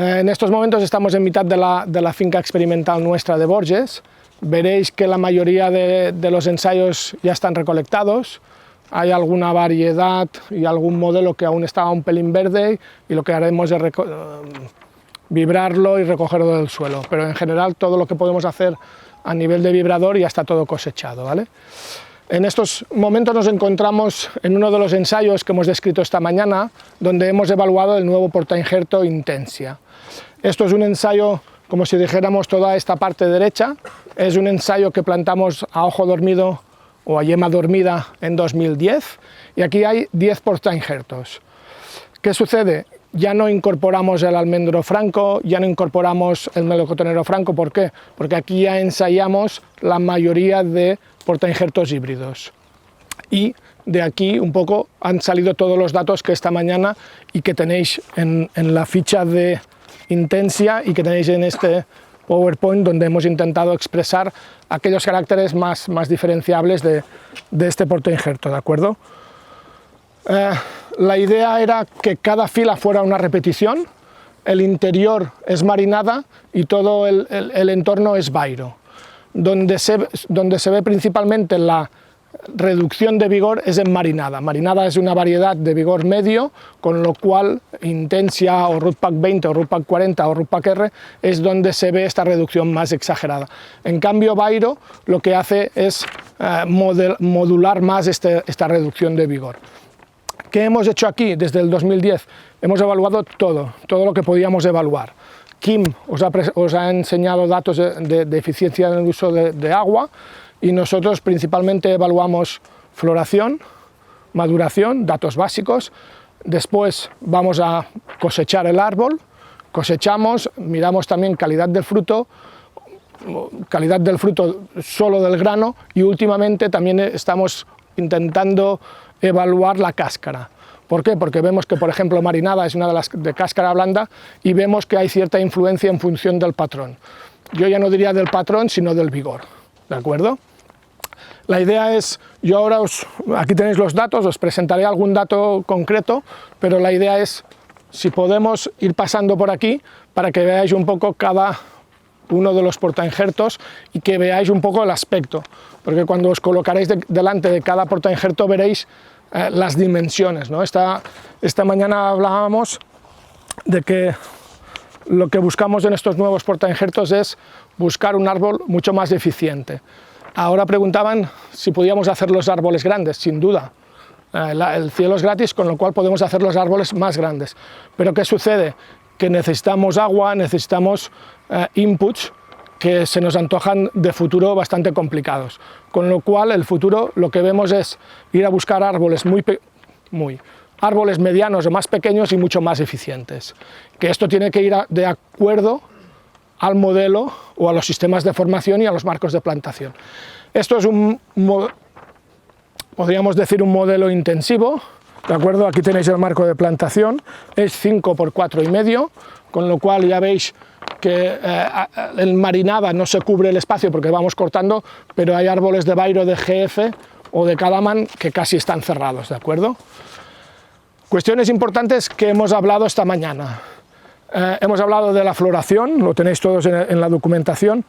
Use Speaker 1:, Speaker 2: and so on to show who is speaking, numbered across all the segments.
Speaker 1: En estos momentos estamos en mitad de la finca experimental nuestra de Borges. Veréis que la mayoría de los ensayos ya están recolectados. Hay alguna variedad y algún modelo que aún está un pelín verde y lo que haremos es vibrarlo y recogerlo del suelo. Pero en general todo lo que podemos hacer a nivel de vibrador ya está todo cosechado, ¿vale? En estos momentos nos encontramos en uno de los ensayos que hemos descrito esta mañana, donde hemos evaluado el nuevo portainjerto Intensia. Esto es un ensayo, como si dijéramos, toda esta parte derecha, es un ensayo que plantamos a ojo dormido o a yema dormida en 2010, y aquí hay 10 portainjertos. ¿Qué sucede? Ya no incorporamos el almendro franco, ya no incorporamos el melocotonero franco. ¿Por qué? Porque aquí ya ensayamos la mayoría de portainjertos híbridos. Y de aquí un poco han salido todos los datos que esta mañana y que tenéis en la ficha de Intensia y que tenéis en este PowerPoint, donde hemos intentado expresar aquellos caracteres más diferenciables de este portainjerto, ¿de acuerdo? La idea era que cada fila fuera una repetición, el interior es marinada y todo el entorno es vairo. Donde se ve principalmente la reducción de vigor es en marinada. Marinada es una variedad de vigor medio, con lo cual Intensia o Rootpack 20 o Rootpack 40 o Rootpack R es donde se ve esta reducción más exagerada. En cambio, vairo lo que hace es modular más esta reducción de vigor. ¿Qué hemos hecho aquí desde el 2010? Hemos evaluado todo lo que podíamos evaluar. Kim os ha enseñado datos de eficiencia en el uso de agua, y nosotros principalmente evaluamos floración, maduración, datos básicos. Después vamos a cosechar el árbol, cosechamos, miramos también calidad del fruto solo del grano, y últimamente también estamos intentando evaluar la cáscara. ¿Por qué? Porque vemos que, por ejemplo, marinada es una de las de cáscara blanda y vemos que hay cierta influencia en función del patrón. Yo ya no diría del patrón, sino del vigor, ¿de acuerdo? La idea es, yo ahora aquí tenéis los datos, os presentaré algún dato concreto, pero la idea es, si podemos ir pasando por aquí, para que veáis un poco cada uno de los portainjertos y que veáis un poco el aspecto, porque cuando os colocaréis delante de cada portainjerto veréis las dimensiones, ¿no? Esta mañana hablábamos de que lo que buscamos en estos nuevos portainjertos es buscar un árbol mucho más eficiente. Ahora preguntaban si podíamos hacer los árboles grandes. Sin duda, el cielo es gratis, con lo cual podemos hacer los árboles más grandes. Pero ¿qué sucede? Que necesitamos agua, necesitamos inputs que se nos antojan de futuro bastante complicados. Con lo cual, el futuro lo que vemos es ir a buscar árboles árboles medianos o más pequeños y mucho más eficientes. Que esto tiene que ir de acuerdo al modelo o a los sistemas de formación y a los marcos de plantación. Esto es podríamos decir un modelo intensivo, ¿de acuerdo? Aquí tenéis el marco de plantación, es 5 por 4,5, con lo cual ya veis que en marinada no se cubre el espacio porque vamos cortando, pero hay árboles de vairo de GF o de Cadaman que casi están cerrados, ¿de acuerdo? Cuestiones importantes que hemos hablado esta mañana. Hemos hablado de la floración, lo tenéis todos en la documentación.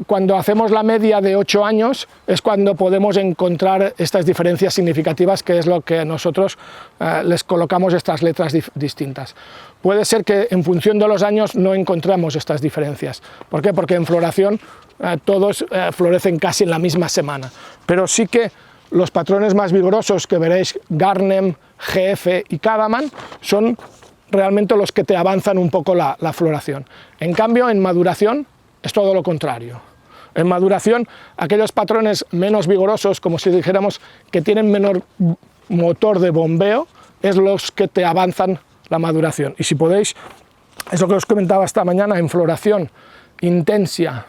Speaker 1: Cuando hacemos la media de 8 años es cuando podemos encontrar estas diferencias significativas, que es lo que nosotros les colocamos estas letras distintas. Puede ser que en función de los años no encontremos estas diferencias. ¿Por qué? Porque en floración todos florecen casi en la misma semana, pero sí que los patrones más vigorosos que veréis, Garnem, GF y Cadaman, son realmente los que te avanzan un poco la floración. En cambio, en maduración es todo lo contrario. En maduración, aquellos patrones menos vigorosos, como si dijéramos que tienen menor motor de bombeo, es los que te avanzan la maduración. Y si podéis, eso que os comentaba esta mañana, en floración, Intensia,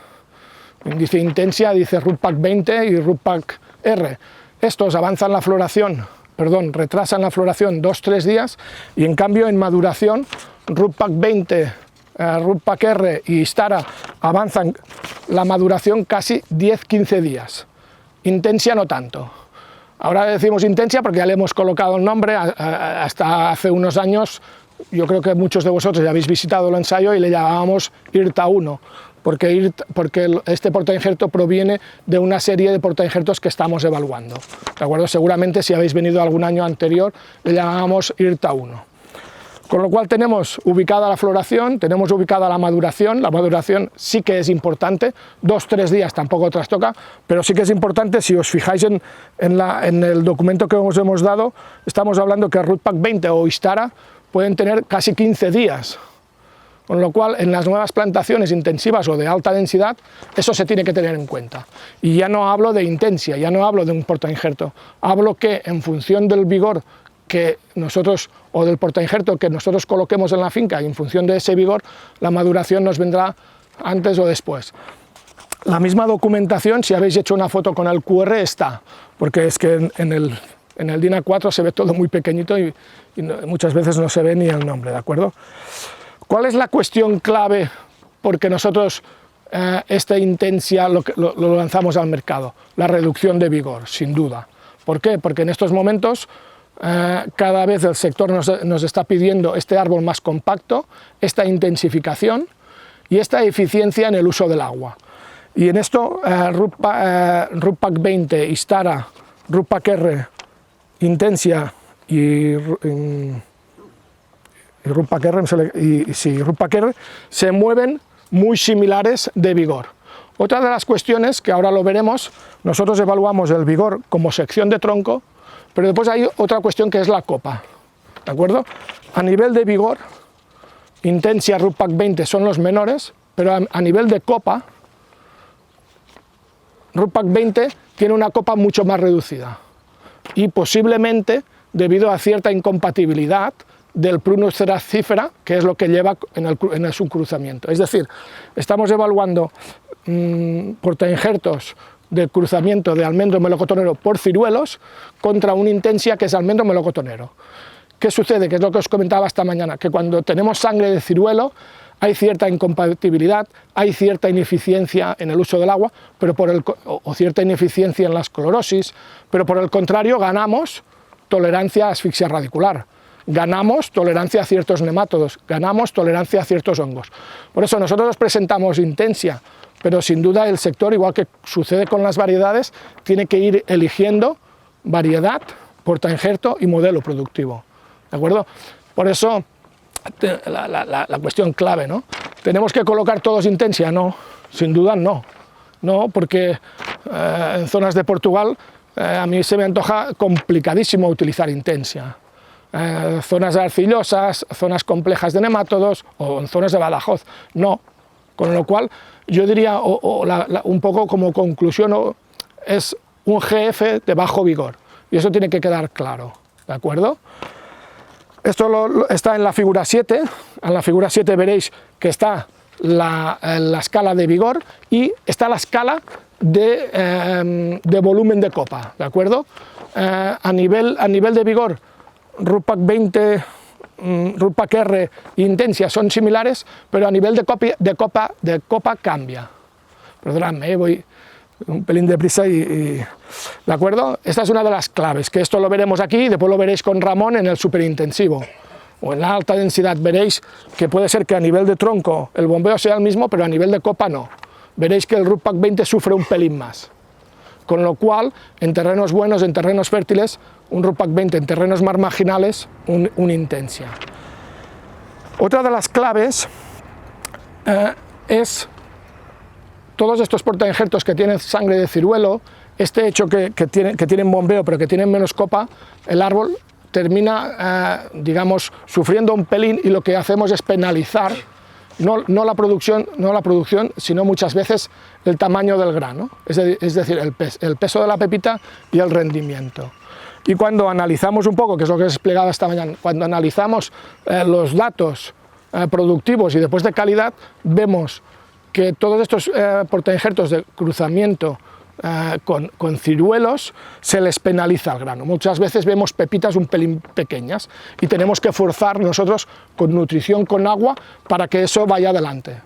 Speaker 1: dice Intensia, dice Rootpack 20 y Rootpack R. Estos avanzan la floración, retrasan la floración 2-3 días, y en cambio en maduración, Rootpack 20, Rootpack R y Stara avanzan la maduración casi 10-15 días. Intensia no tanto. Ahora decimos Intensia porque ya le hemos colocado el nombre, hasta hace unos años yo creo que muchos de vosotros ya habéis visitado el ensayo y le llamábamos IRTA 1, porque este portainjerto proviene de una serie de portainjertos que estamos evaluando. ¿De acuerdo? Seguramente si habéis venido algún año anterior le llamábamos IRTA 1. Con lo cual tenemos ubicada la floración, tenemos ubicada la maduración sí que es importante, 2-3 días tampoco trastoca, pero sí que es importante. Si os fijáis en el documento que os hemos dado, estamos hablando que Rootpack 20 o Istara pueden tener casi 15 días, con lo cual en las nuevas plantaciones intensivas o de alta densidad eso se tiene que tener en cuenta. Y ya no hablo de intensia, ya no hablo de un portainjerto, hablo que en función del vigor que nosotros, o del portainjerto que nosotros coloquemos en la finca, y en función de ese vigor, la maduración nos vendrá antes o después. La misma documentación, si habéis hecho una foto con el QR, está, porque es que en el DIN A4 se ve todo muy pequeñito y muchas veces no se ve ni el nombre, ¿de acuerdo? ¿Cuál es la cuestión clave porque nosotros esta intensia lo lanzamos al mercado? La reducción de vigor, sin duda. ¿Por qué? Porque en estos momentos cada vez el sector nos está pidiendo este árbol más compacto, esta intensificación y esta eficiencia en el uso del agua. Y en esto Rootpack 20, Istara, Rootpack R, Intensia y Rootpack R se mueven muy similares de vigor. Otra de las cuestiones, que ahora lo veremos, nosotros evaluamos el vigor como sección de tronco, pero después hay otra cuestión que es la copa, ¿de acuerdo? A nivel de vigor, Intensia, Rootpack 20 son los menores, pero a nivel de copa, Rootpack 20 tiene una copa mucho más reducida y posiblemente debido a cierta incompatibilidad del Prunus ceracifera, que es lo que lleva en el subcruzamiento. Es decir, estamos evaluando portainjertos de cruzamiento de almendro melocotonero por ciruelos contra una intensia que es almendro melocotonero. ¿Qué sucede? Que es lo que os comentaba esta mañana, que cuando tenemos sangre de ciruelo hay cierta incompatibilidad, hay cierta ineficiencia en el uso del agua, o cierta ineficiencia en las clorosis, pero por el contrario ganamos tolerancia a asfixia radicular, ganamos tolerancia a ciertos nemátodos, ganamos tolerancia a ciertos hongos. Por eso nosotros os presentamos Intensia, pero sin duda el sector, igual que sucede con las variedades, tiene que ir eligiendo variedad, portainjerto y modelo productivo, ¿de acuerdo? Por eso la cuestión clave, ¿no? ¿Tenemos que colocar todos Intensia? No, sin duda no, porque en zonas de Portugal a mí se me antoja complicadísimo utilizar Intensia. Zonas arcillosas, zonas complejas de nemátodos o en zonas de Badajoz, no. Con lo cual, yo diría, un poco como conclusión, es un GF de bajo vigor, y eso tiene que quedar claro, ¿de acuerdo? Esto está en la figura 7, en la figura 7 veréis que está la escala de vigor y está la escala de volumen de copa, ¿de acuerdo? A nivel de vigor, Rootpack 20, Rootpack R e Intensia son similares, pero a nivel de copa cambia. Perdonadme, voy un pelín deprisa ¿de acuerdo? Esta es una de las claves, que esto lo veremos aquí y después lo veréis con Ramón en el superintensivo. O en la alta densidad veréis que puede ser que a nivel de tronco el bombeo sea el mismo, pero a nivel de copa no. Veréis que el Rootpack 20 sufre un pelín más. Con lo cual, en terrenos buenos, en terrenos fértiles, un Rootpack 20, en terrenos más marginales, un Intensia. Otra de las claves es todos estos portainjertos que tienen sangre de ciruelo, este hecho que tienen bombeo pero que tienen menos copa, el árbol termina, digamos, sufriendo un pelín y lo que hacemos es penalizar no la producción, sino muchas veces el tamaño del grano, es decir, el peso de la pepita y el rendimiento. Y cuando analizamos un poco, que es lo que os he explicado esta mañana, cuando analizamos los datos productivos y después de calidad, vemos que todos estos portainjertos de cruzamiento con ciruelos se les penaliza el grano. Muchas veces vemos pepitas un pelín pequeñas y tenemos que forzar nosotros con nutrición, con agua, para que eso vaya adelante.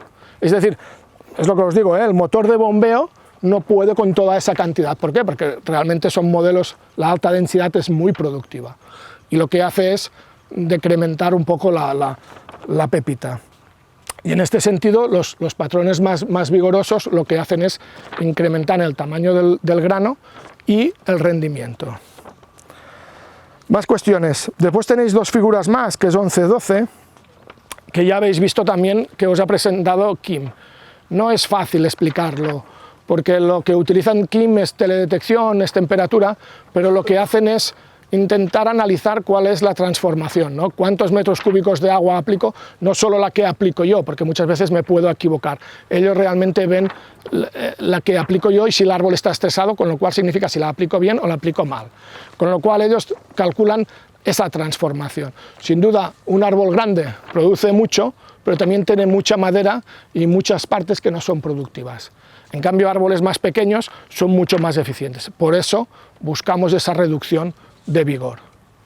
Speaker 1: Es decir, es lo que os digo, el motor de bombeo no puede con toda esa cantidad. ¿Por qué? Porque realmente son modelos, la alta densidad es muy productiva y lo que hace es decrementar un poco la pepita. Y en este sentido, los patrones más vigorosos lo que hacen es incrementar el tamaño del grano y el rendimiento. Más cuestiones. Después tenéis dos figuras más, que es 11-12, que ya habéis visto también que os ha presentado Kim. No es fácil explicarlo, porque lo que utilizan Kim es teledetección, es temperatura, pero lo que hacen es intentar analizar cuál es la transformación, ¿no? Cuántos metros cúbicos de agua aplico, no solo la que aplico yo, porque muchas veces me puedo equivocar. Ellos realmente ven la que aplico yo y si el árbol está estresado, con lo cual significa si la aplico bien o la aplico mal. Con lo cual ellos calculan esa transformación. Sin duda, un árbol grande produce mucho, pero también tiene mucha madera y muchas partes que no son productivas. En cambio, árboles más pequeños son mucho más eficientes. Por eso buscamos esa reducción de vigor,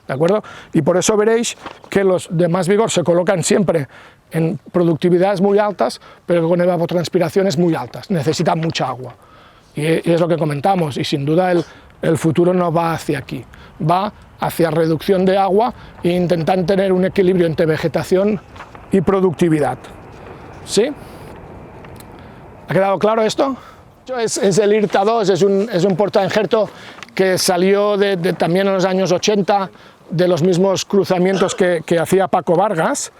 Speaker 1: ¿de acuerdo? Y por eso veréis que los de más vigor se colocan siempre en productividades muy altas, pero con evapotranspiraciones muy altas, necesitan mucha agua. Y es lo que comentamos, y sin duda el futuro no va hacia aquí, va hacia reducción de agua e intentar tener un equilibrio entre vegetación y productividad. ¿Sí? ¿Ha quedado claro esto? Es el IRTA 2, es un portainjerto que salió también en los años 80 de los mismos cruzamientos que hacía Paco Vargas.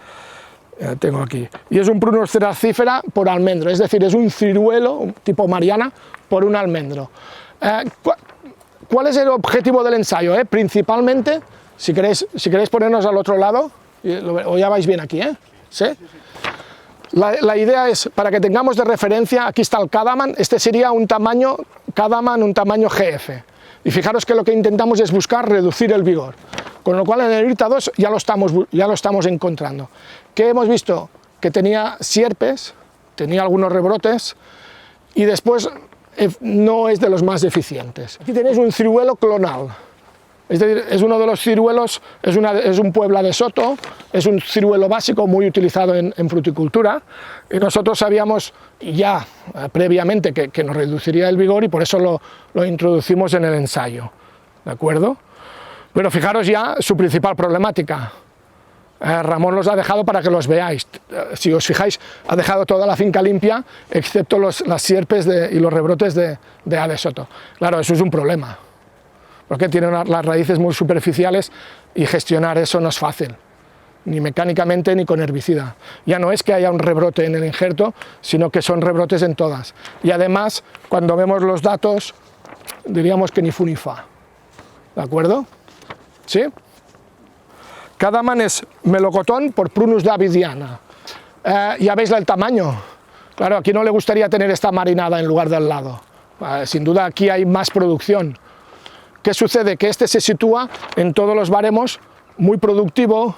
Speaker 1: Tengo aquí. Y es un Prunus ceracífera por almendro, es decir, es un ciruelo tipo Mariana por un almendro. ¿Cuál es el objetivo del ensayo? Principalmente, si queréis ponernos al otro lado, o ya vais bien aquí, ¿sí? La idea es, para que tengamos de referencia, aquí está el Cadaman, este sería un tamaño Cadaman, un tamaño GF. Y fijaros que lo que intentamos es buscar reducir el vigor. Con lo cual en el IRTA 2 ya lo estamos encontrando. ¿Qué hemos visto? Que tenía sierpes, tenía algunos rebrotes y después no es de los más eficientes. Aquí tenéis un ciruelo clonal. Es decir, es uno de los ciruelos, es un Puebla de Soto, es un ciruelo básico muy utilizado en fruticultura y nosotros sabíamos ya previamente que nos reduciría el vigor y por eso lo introducimos en el ensayo, ¿de acuerdo? Pero fijaros ya su principal problemática. Ramón los ha dejado para que los veáis. Si os fijáis, ha dejado toda la finca limpia, excepto las sierpes y los rebrotes de A de Soto. Claro, eso es un problema, porque tienen las raíces muy superficiales y gestionar eso no es fácil, ni mecánicamente ni con herbicida. Ya no es que haya un rebrote en el injerto, sino que son rebrotes en todas. Y además, cuando vemos los datos, diríamos que ni fu ni fa. ¿De acuerdo? ¿Sí? Cadaman es melocotón por Prunus davidiana. Ya veis el tamaño. Claro, aquí no le gustaría tener esta marinada en lugar del lado. Sin duda aquí hay más producción. ¿Qué sucede? Que este se sitúa en todos los baremos, muy productivo,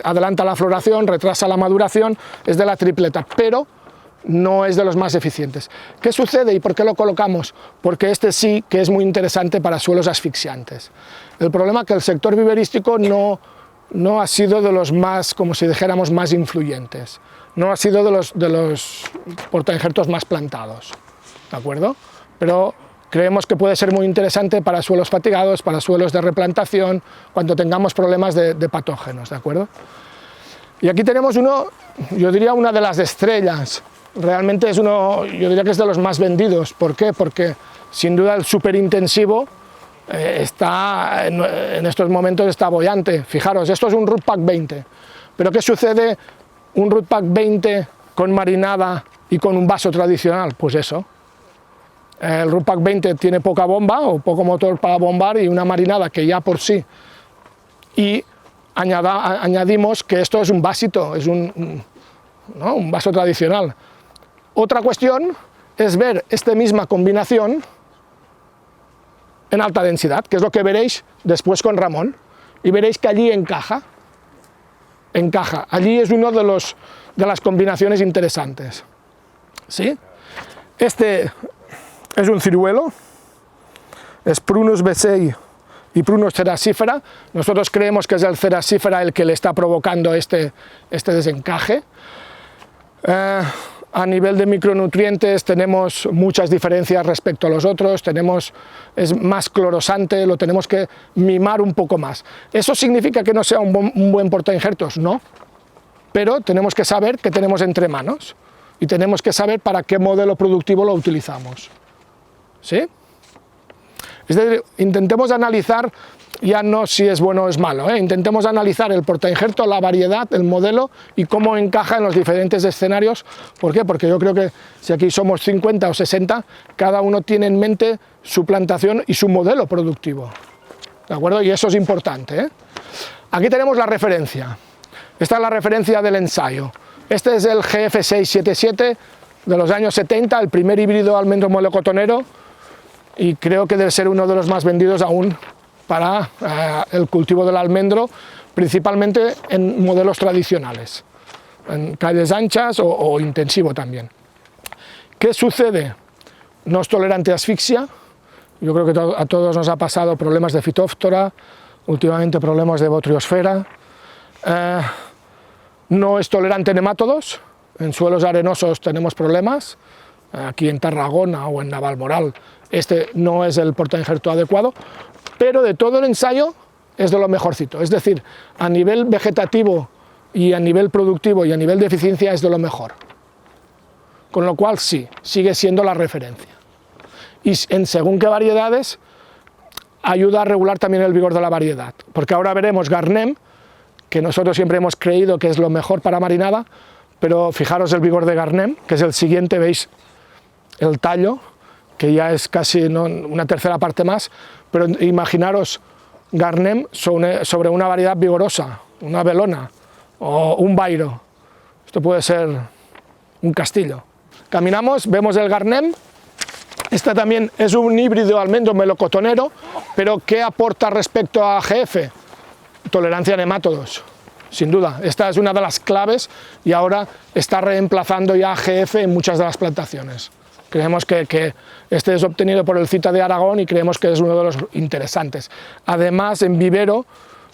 Speaker 1: adelanta la floración, retrasa la maduración, es de la tripleta, pero no es de los más eficientes. ¿Qué sucede y por qué lo colocamos? Porque este sí que es muy interesante para suelos asfixiantes. El problema es que el sector viverístico no ha sido de los más, como si dijéramos, más influyentes. No ha sido de los portainjertos más plantados, ¿de acuerdo? Pero creemos que puede ser muy interesante para suelos fatigados, para suelos de replantación, cuando tengamos problemas de patógenos, ¿de acuerdo? Y aquí tenemos yo diría una de las estrellas. Realmente es yo diría que es de los más vendidos. ¿Por qué? Porque sin duda el superintensivo en estos momentos está boyante. Fijaros, esto es un Rootpack 20. ¿Pero qué sucede un Rootpack 20 con marinada y con un vaso tradicional? Pues eso. El Rootpack 20 tiene poca bomba o poco motor para bombar y una marinada que ya por sí. Y añadimos que esto es un vasito, es un vaso tradicional. Otra cuestión es ver esta misma combinación en alta densidad, que es lo que veréis después con Ramón, y veréis que allí encaja. Allí es uno de las combinaciones interesantes. ¿Sí? Este es un ciruelo, es Prunus besseyi y Prunus cerasífera. Nosotros creemos que es el cerasífera el que le está provocando este desencaje. A nivel de micronutrientes tenemos muchas diferencias respecto a los otros, es más clorosante, lo tenemos que mimar un poco más. ¿Eso significa que no sea un buen portainjertos? No, pero tenemos que saber qué tenemos entre manos y tenemos que saber para qué modelo productivo lo utilizamos. ¿Sí? Es decir, intentemos analizar, ya no si es bueno o es malo, intentemos analizar el portainjerto, la variedad, el modelo y cómo encaja en los diferentes escenarios. ¿Por qué? Porque yo creo que si aquí somos 50 o 60, cada uno tiene en mente su plantación y su modelo productivo. ¿De acuerdo? Y eso es importante. Aquí tenemos la referencia. Esta es la referencia del ensayo. Este es el GF677 de los años 70, el primer híbrido almendro melocotonero, y creo que debe ser uno de los más vendidos aún para el cultivo del almendro, principalmente en modelos tradicionales, en calles anchas o intensivo también. ¿Qué sucede? No es tolerante a asfixia. Yo creo que a todos nos ha pasado problemas de fitóftora, últimamente problemas de botriosfera. No es tolerante a nemátodos. En suelos arenosos tenemos problemas. Aquí en Tarragona o en Navalmoral este no es el portainjerto adecuado, pero de todo el ensayo es de lo mejorcito. Es decir, a nivel vegetativo y a nivel productivo y a nivel de eficiencia es de lo mejor. Con lo cual sí, sigue siendo la referencia. Y en según qué variedades ayuda a regular también el vigor de la variedad, porque ahora veremos Garnem, que nosotros siempre hemos creído que es lo mejor para marinada, pero fijaros el vigor de Garnem, que es el siguiente, veis el tallo, que ya es casi una tercera parte más, pero imaginaros Garnem sobre una variedad vigorosa, una Belona o un Bairo. Esto puede ser un castillo. Caminamos, vemos el Garnem. Esta también es un híbrido almendro melocotonero, pero ¿qué aporta respecto a GF? Tolerancia a nemátodos, sin duda. Esta es una de las claves y ahora está reemplazando ya a GF en muchas de las plantaciones. Creemos que este es obtenido por el CITA de Aragón y creemos que es uno de los interesantes. Además, en vivero,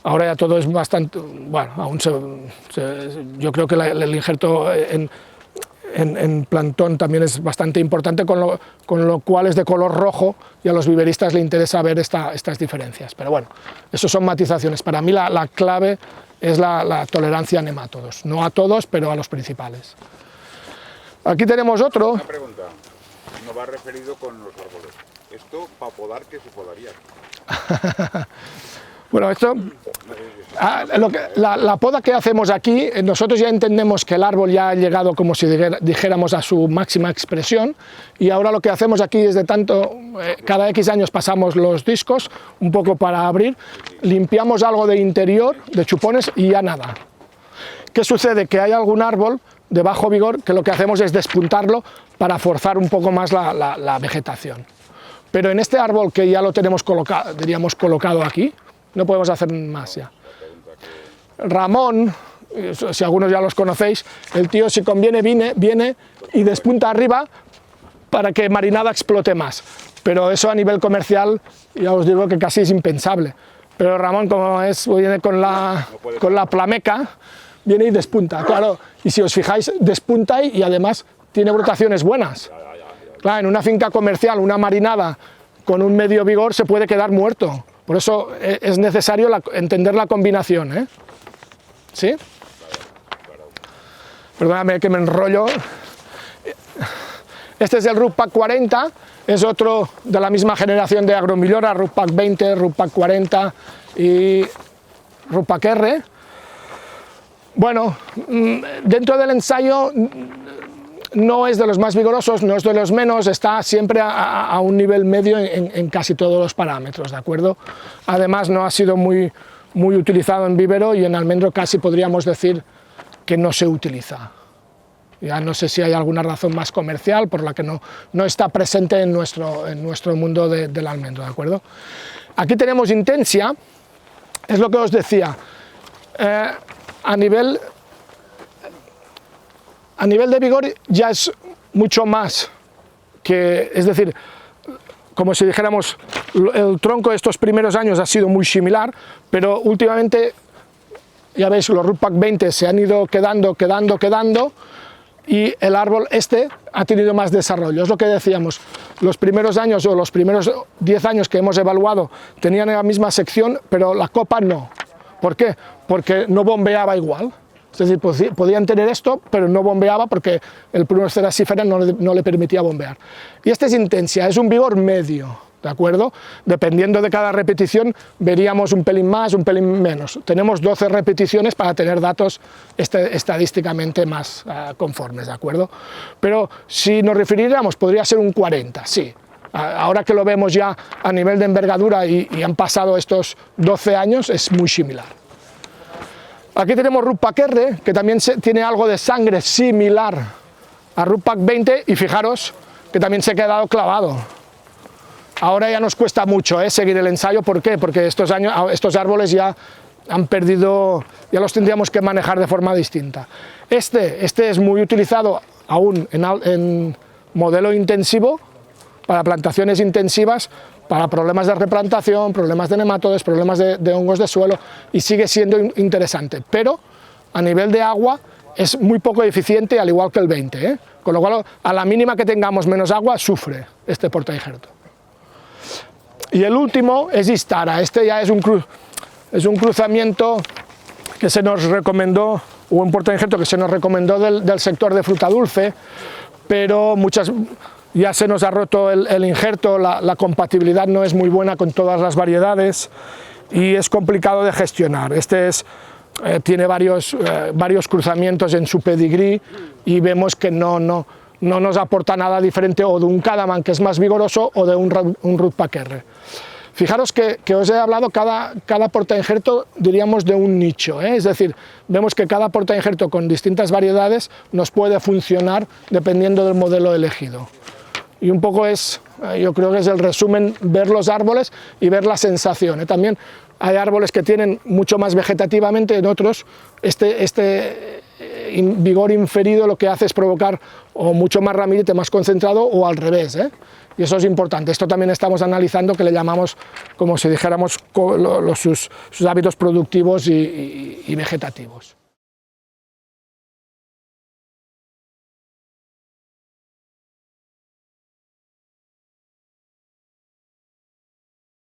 Speaker 1: ahora ya todo es bastante, bueno, aún yo creo que el injerto en plantón también es bastante importante, con lo cual es de color rojo y a los viveristas les interesa ver estas diferencias. Pero bueno, eso son matizaciones. Para mí la clave es la tolerancia a nemátodos, no a todos, pero a los principales. Aquí tenemos otro.
Speaker 2: Una pregunta, no va referido con los árboles. ¿Esto para podar qué se podaría?
Speaker 1: Bueno, esto, la poda que hacemos aquí, nosotros ya entendemos que el árbol ya ha llegado, como si dijéramos, a su máxima expresión, y ahora lo que hacemos aquí es cada X años pasamos los discos, un poco para abrir, limpiamos algo de interior, de chupones, y ya nada. ¿Qué sucede? Que hay algún árbol de bajo vigor que lo que hacemos es despuntarlo para forzar un poco más la vegetación. Pero en este árbol que ya lo tenemos colocado aquí, no podemos hacer más ya. Ramón, si algunos ya los conocéis, el tío si conviene viene y despunta arriba para que marinada explote más. Pero eso a nivel comercial ya os digo que casi es impensable. Pero Ramón, como viene con la plameca, viene y despunta, claro. Y si os fijáis, despunta y además tiene brotaciones buenas. Claro, en una finca comercial, una marinada con un medio vigor se puede quedar muerto. Por eso es necesario entender la combinación, ¿Sí? Perdóname que me enrollo. Este es el Ruppac 40, es otro de la misma generación de Agromillora, Ruppac 20, Ruppac 40 y Ruppac R. Bueno, dentro del ensayo no es de los más vigorosos, no es de los menos, está siempre a un nivel medio en casi todos los parámetros, ¿de acuerdo? Además no ha sido muy utilizado en vivero y en almendro casi podríamos decir que no se utiliza. Ya no sé si hay alguna razón más comercial por la que no está presente en nuestro mundo del almendro, ¿de acuerdo? Aquí tenemos Intensia, es lo que os decía, a nivel de vigor ya es mucho más que, es decir, como si dijéramos, el tronco de estos primeros años ha sido muy similar, pero últimamente, ya veis, los Ruppac 20 se han ido quedando, y el árbol este ha tenido más desarrollo. Es lo que decíamos, los primeros años o los primeros 10 años que hemos evaluado tenían la misma sección, pero la copa no. ¿Por qué? Porque no bombeaba igual. Es decir, podían tener esto, pero no bombeaba porque el Prunus cerasifera no le permitía bombear. Y este es Intensia, es un vigor medio, ¿de acuerdo? Dependiendo de cada repetición veríamos un pelín más, un pelín menos. Tenemos 12 repeticiones para tener datos estadísticamente más conformes, ¿de acuerdo? Pero si nos refiriéramos, podría ser un 40, sí. Ahora que lo vemos ya a nivel de envergadura y han pasado estos 12 años, es muy similar. Aquí tenemos Rudpak R, que también tiene algo de sangre similar a Rudpak 20, y fijaros que también se ha quedado clavado. Ahora ya nos cuesta mucho seguir el ensayo. ¿Por qué? Porque estos árboles ya han perdido, ya los tendríamos que manejar de forma distinta. Este es muy utilizado aún en modelo intensivo, para plantaciones intensivas, para problemas de replantación, problemas de nematodes, problemas de hongos de suelo, y sigue siendo interesante, pero a nivel de agua es muy poco eficiente, al igual que el 20, con lo cual a la mínima que tengamos menos agua sufre este portainjerto. Y el último es Istara. Este ya es un cruzamiento que se nos recomendó, o un portainjerto que se nos recomendó del sector de fruta dulce, pero ya se nos ha roto el injerto, la compatibilidad no es muy buena con todas las variedades y es complicado de gestionar. Tiene varios cruzamientos en su pedigrí y vemos que no nos aporta nada diferente o de un Cadaman, que es más vigoroso, o de un Rudpak R. Fijaros que os he hablado cada portainjerto, diríamos, de un nicho, es decir, vemos que cada portainjerto con distintas variedades nos puede funcionar dependiendo del modelo elegido. Y un poco yo creo que es el resumen, ver los árboles y ver la sensación. También hay árboles que tienen mucho más vegetativamente, en otros este vigor inferido lo que hace es provocar o mucho más ramillete más concentrado, o al revés, y eso es importante. Esto también estamos analizando, que le llamamos, como si dijéramos, sus hábitos productivos y vegetativos.